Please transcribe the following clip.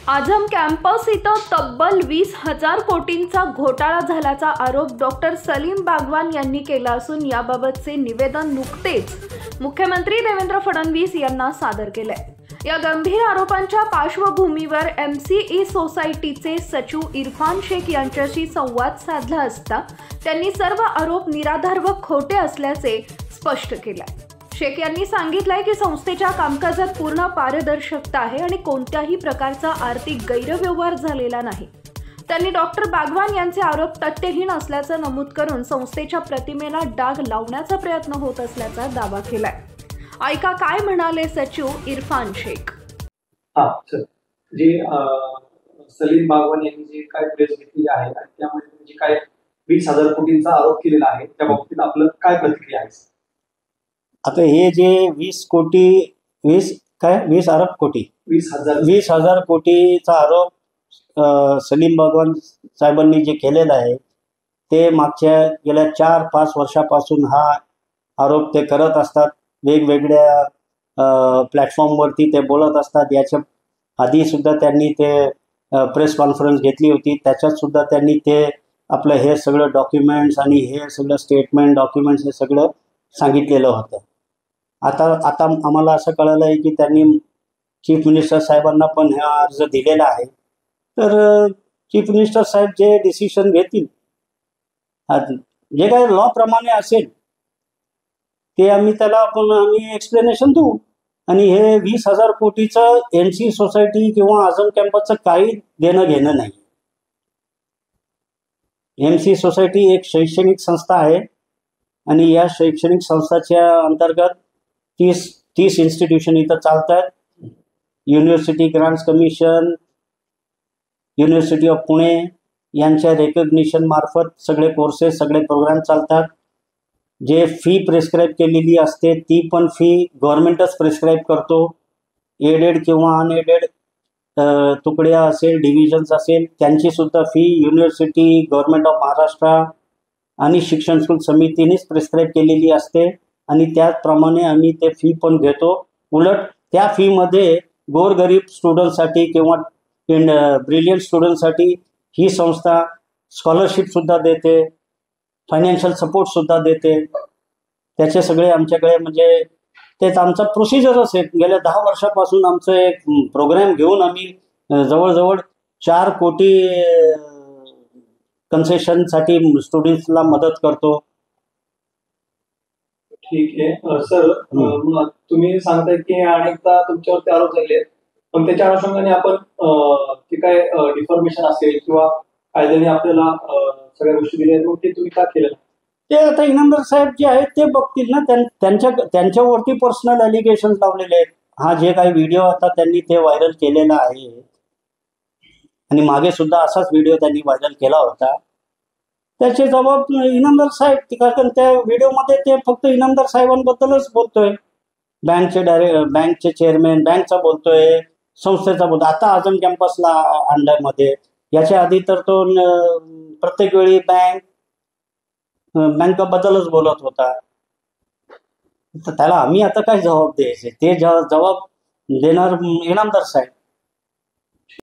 Azam campus इथं तब्बल 20,000 कोटींचा घोटाळा झाल्याचा आरोप डॉक्टर सलीम बागवान यांनी केला असून याबाबतचे निवेदन नुकतेच मुख्यमंत्री देवेंद्र फडणवीस यांना सादर केलंय। या गंभीर आरोपांच्या पार्श्वभूमीवर MCE सोसायटीचे सचिव इरफान शेख यांच्याशी संवाद साधला असता त्यांनी सर्व आरोप निराधार व खोटे असल्याचे स्पष्ट केलंय। शेख यांनी सांगितलंय की संस्थेच्या कामकाजात पूर्ण पारदर्शकता आहे आणि कोणत्याही प्रकारचा आर्थिक गैरव्यवहार झालेला नाही। त्यांनी डॉक्टर बागवान यांचे आरोप तथ्यहीन असल्याचं नमूद करून संस्थेच्या प्रतिमेला डाग लावण्याचा प्रयत्न होत असल्याचा दावा केलाय। ऐका काय म्हणाले सचिव इरफान शेख। जी सलीम बागवान यांनी जे काय प्रेस घेतली आहे आणि त्यामध्ये जे काय 20,000 कोटींचा आरोप केलेला आहे त्या बाबतीत आपलं काय प्रतिक्रिया आहे? आता हे जे 20 अरब कोटी 20,000 कोटीचा आरोप सलीम बागवान साहेबांनी जे केलेला आहे ते मागच्या गेल्या 4-5 वर्षापासून हा आरोप ते करत असतात। वेगवेगळ्या प्लॅटफॉर्मवरती ते बोलत असतात। याच्या आधी सुद्धा त्यांनी ते प्रेस कॉन्फरन्स घेतली होती, त्याच्यात सुद्धा त्यांनी ते आपलं हे सगळं डॉक्युमेंट्स आणि हे सगळं स्टेटमेंट डॉक्युमेंट्स हे सगळं सांगितलेलं होतं। आता आम्हाला असं कळलं आहे की त्यांनी चीफ मिनिस्टर साहेबांना पण हा अर्ज दिलेला आहे। तर चीफ मिनिस्टर साहेब जे डिसिशन घेतील, जे काही लॉ प्रमाणे असेल ते आम्ही एक्सप्लेनेशन देऊ। आणि हे 20,000 कोटीचं MCE सोसायटी किंवा आझम कॅम्पसचं काही देणं घेणं नाही। MCE सोसायटी एक शैक्षणिक संस्था आहे आणि या शैक्षणिक संस्थाच्या अंतर्गत 30 इन्स्टिट्यूशन इथं चालतात। University grants commission, university of Pune यांच्या रेकग्निशन मार्फत सगळे कोर्सेस सगळे प्रोग्राम चालतात। जे फी प्रिस्क्राईब केलेली असते ती पण फी गव्हर्नमेंटच प्रिस्क्राईब करतो। एडेड किंवा अनएडेड तुकड्या असेल, डिव्हिजन्स असेल, त्यांची सुद्धा fee university, government of Maharashtra आणि शिक्षण शुल्क समितीनेच प्रिस्क्राईब केलेली असते आणि त्याचप्रमाणे आम्ही ते फी पण घेतो। उलट त्या फीमध्ये गोरगरीब स्टुडंटसाठी किंवा ब्रिलियंट स्टुडंटसाठी ही संस्था स्कॉलरशिपसुद्धा देते, फायनान्शियल सपोर्टसुद्धा देते। त्याचे सगळे आमच्याकडे म्हणजे तेच आमचा प्रोसिजरच आहे। गेल्या 10 वर्षापासून आमचं एक प्रोग्राम घेऊन आम्ही जवळजवळ 4 कोटी कन्सेशनसाठी स्टुडंट्सला मदत करतो। ठीक आहे सर, तुम्ही सांगताय की अनेकदा तुमच्यावरती आरोप झाले, पण त्याच्या अनुषंगाने आपण ते काय डिफॉर्मेशन असेल किंवा कायद्याने आपल्याला सगळ्या गोष्टी दिल्या आहेत, ते तुम्ही का केलं? ते आता इनामदार साहेब जे आहेत ते बघतील ना। त्यांच्यावरती पर्सनल अलिगेशन लावलेले आहेत। हा जे काही व्हिडिओ आता त्यांनी ते व्हायरल केलेला आहे आणि मागे सुद्धा असाच व्हिडिओ त्यांनी व्हायरल केला होता, त्याचे जबाब इनामदार साहेब, कारण त्या व्हिडिओमध्ये ते फक्त इनामदार साहेबांबद्दलच बोलतोय। बँकचे चेअरमॅन, बँकचा बोलतोय, संस्थेचा बोलतोय। आता आझम कॅम्पसला आणल्यामध्ये याच्या आधी तर तो प्रत्येक वेळी बँकाबद्दलच बोलत होता। तर त्याला आम्ही आता काय जबाब द्यायचे? ते जबाब देणार इनामदार साहेब।